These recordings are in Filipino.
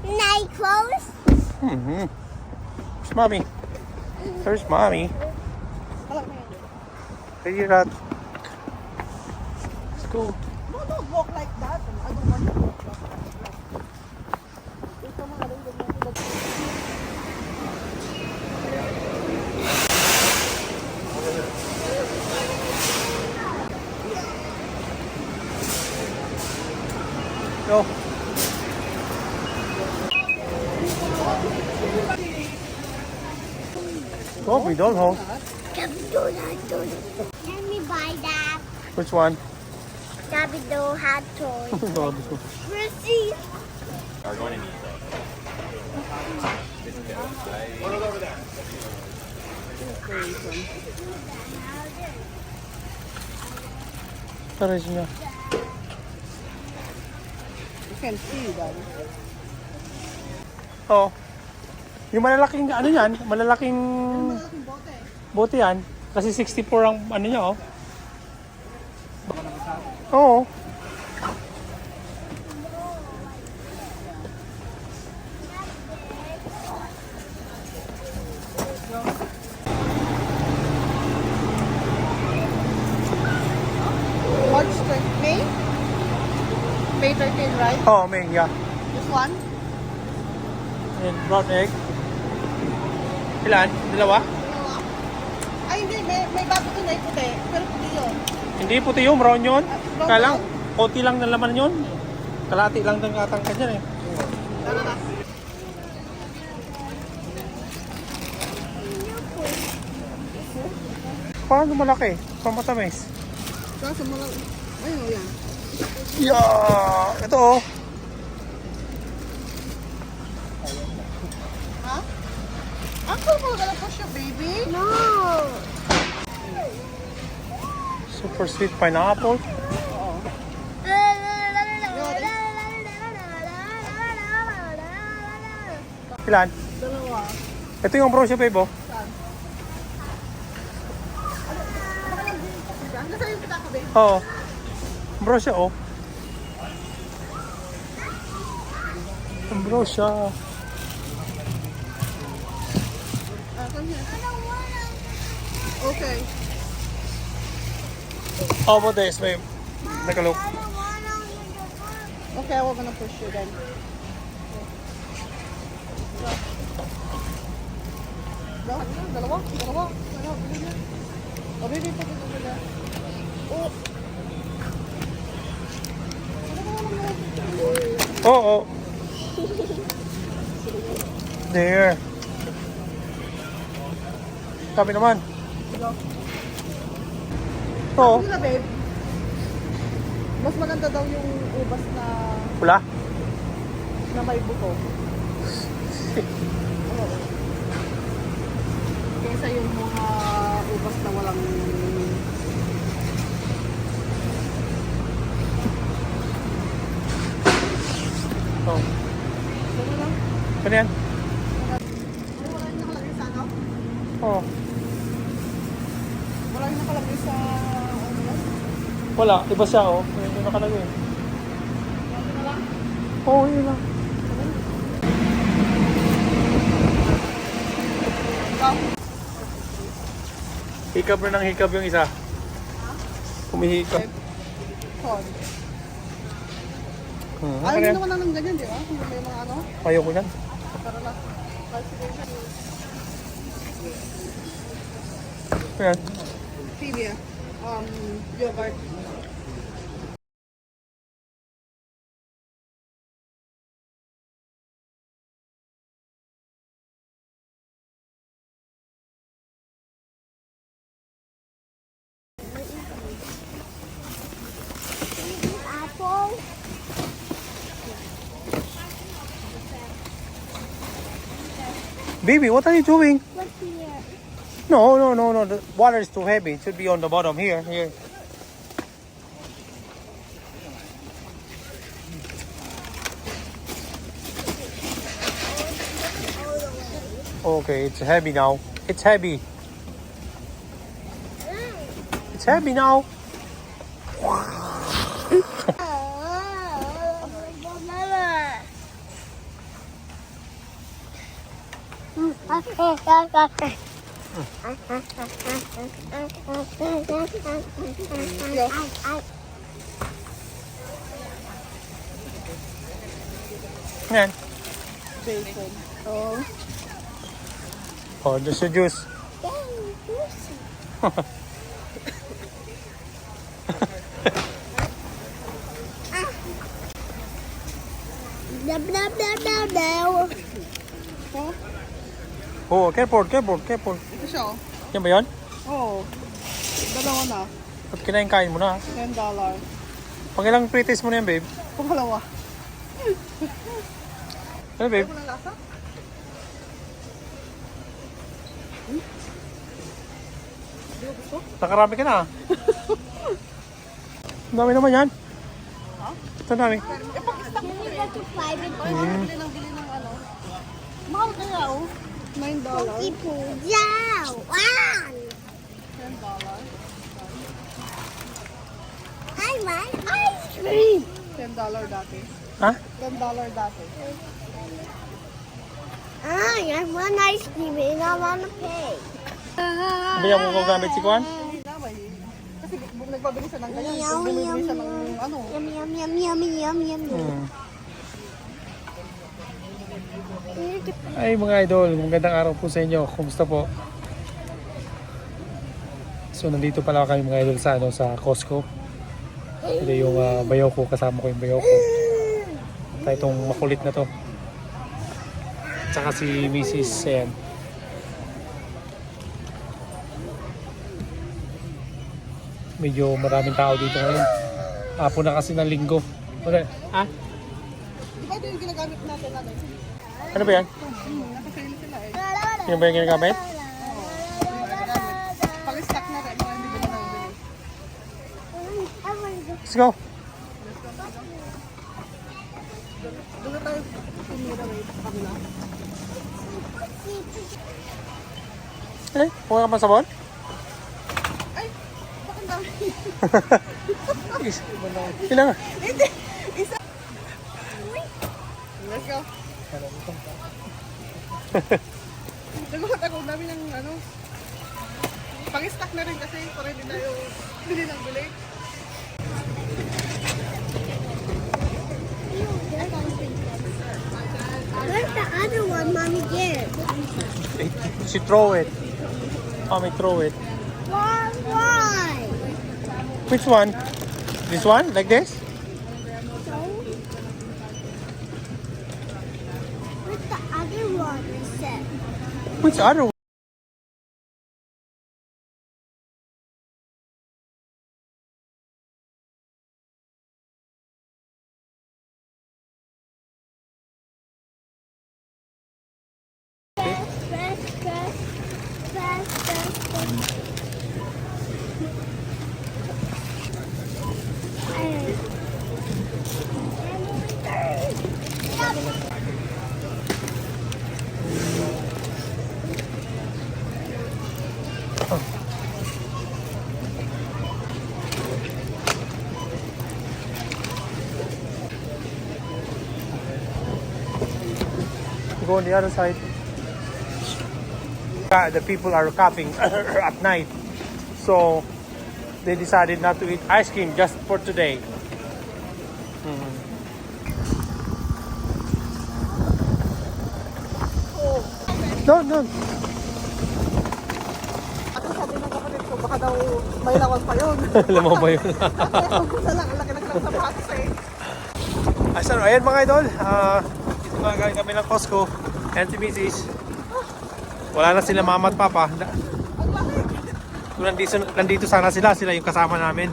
Night clothes. Mm-hmm. Where's mommy? There's mommy. Figure it out. Let's go. No, don't walk like that. I don't want to walk like that. Ito mga Go. Go, we don't hold. Let me buy that. Which one? Gabby do hot toy. No, this one. Receipt. Tara niya. You can see that. Oh. Yung malalaking ano yan, malalaking bote yan. Kasi 64 ang ano niya, oh. Oo. March 20, May? May 13, right? Oh, may, yeah. This one? And brown egg. Ilan? Dalawa? Ay, hindi. May bago din na puti. Pero puti yun. Hindi puti yung brown yun. Brown Kaya lang, yun? konti lang na laman yun. Kalati lang ng atang ka dyan eh. Tara na. Paano malaki? Pamatamis. Kaso mo lang. Ayun, oh, yan. Yeah! Ito oh. Ha? Uncle, mo gonna push your baby? No. Super sweet pineapple. Ilan? Dalawa. Ito yung brochure babe oh. Saan? Nasaan yung pitaka, babe? Oo. Brochure oh. Brochure. Come here. Okay. How about this babe? Take a look. Okay, we're gonna push you then. Dalawa. Oh, baby, put it over there. Oh. Oo. There. Sabi naman. Oo. Sabi nila, babe, mas maganda daw yung ubas na Pula? may buto. Oo. Kaysa yung mga ubas na walang... Oo. Ano lang? Ano yan? Wala yung nakalagay sa ano? Oo. Wala yung nakalagay sa... ano yan? Wala. Iba siya oh. Ayun yung nakalagay. Ano na lang? Oo, yun lang. Ikaw? Hikab na ng hikab yung isa. Kumihikab. Corn. Ano Ayaw yan? naman na ng ganyan, di ba? Kung may mga ano. Ayoko yan. Tara na. Ayan. Stevia. Yogurt. Apple. Baby, what are you doing? What's here? No. The water is too heavy. It should be on the bottom. Here. Okay, it's heavy now. It's heavy. It's heavy now. Yan. Bacon. Oh, just yung juice. Blah, blah, blah, blah, blah. Oh, Oh, careful, careful, careful. ito siya oh. Yan ba yun? Oo. Dalawa na. At kinain-kain mo na. $10. Pag ilang pre-taste mo na yan, babe? Pangalawa. Ano, babe? Walang lasa? Nakarami ka na. Ang dami naman yan. Ito dami. Can we go to private Bili ng ano. Mahal kaya oh. $9. Pokey pool? Yeah! Wow! $10. I like ice cream! $10 dati. Ha? $10 dati. I want ice cream and I want to pay. Bigyan mo ko gamit si Kwan? Hindi na may. Kasi nagbabili siya ng ganyan. Meow, Bumibili meow, siya ng ano. Yum, yum, yum, yum, yum, yum, yum. Hmm. Ay mga idol, magandang araw po sa inyo. Kumusta po? So nandito pala kami mga idol sa Costco. Ito yung bayaw ko, kasama ko yung bayaw ko. Tayo itong makulit na to. Tsaka si Mrs. Sen. Medyo maraming tao dito ngayon. Hapon na kasi ng linggo. Okay. Ah? Di ba ito yung ginagamit natin natin? Ano ba yan? Nakasale sila eh. Yung ba yung ginagamit? Pag-stock na rin. Para hindi ba na bili. Let's go. Doon na tayo tumira rin sa kanila. Eh, kuha ka man sabon? Ay! Bakit dami? Ilang? Hindi! Isa! Let's go! Nagulat ako, dami ng ano. Pang-stock na rin kasi para hindi tayo bili ng bili. Where's the other one Mommy did? She throw it. Mommy throw it. Why? Which one? This one? Like this? Where's the other one you said? Which other one? Go on the other side. The people are camping at night, so they decided not to eat ice cream just for today. No, no. At sabi ng kapatid ko, baka daw may lawan pa yun. Alam mo ba yun? Isa lang, ang laki ng sapatos eh. Ayan mga idol, dito nga galing kami ng Costco, Auntie Mrs. Wala na sila mama at papa. Kung nandito sana sila yung kasama namin.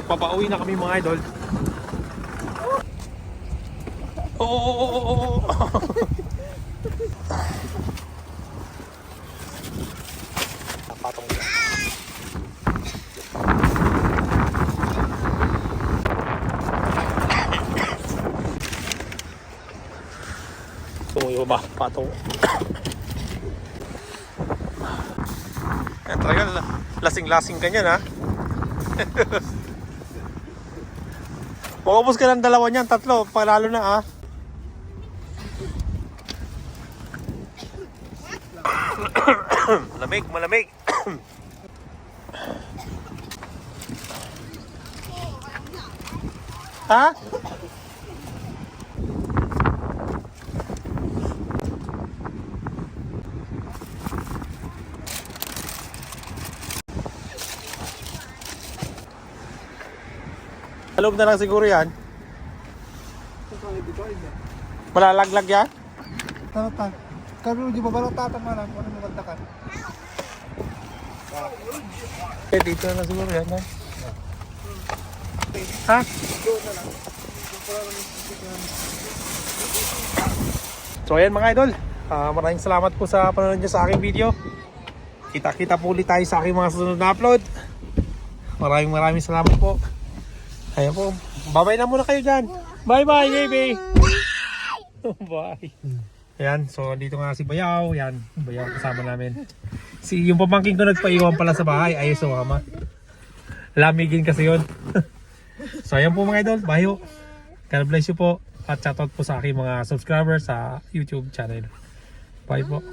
Papauwi na kami mga idol. Oh. Patong. Tumuyo ba? Patong. Yan talaga, lasing-lasing ka niyan ha. Makubos ka ng dalawa niyan, tatlo, palalo na ha. Malamig, malamig. Ha? Loob na lang siguro yan. Malalaglag yan? Tatan. Kami di ba balotatan man ang ano maganda ka. Eh, dito na lang siguro yan. Ha? So ayan mga idol, maraming salamat po sa panonood nyo sa aking video. Kita-kita po ulit tayo sa aking mga susunod na upload. Maraming salamat po. Ayan po, bye-bye na muna kayo dyan. Bye-bye baby. Bye. Ayan, so dito nga si Bayaw. Ayan, Bayaw kasama namin. Yung pamangking ko nagpaiwan pala sa bahay. Ayaw sumama. Lamigin kasi yun. So ayan po mga idol, Bayo. God bless you po. At shoutout po sa aking mga subscribers sa YouTube channel. Bye po.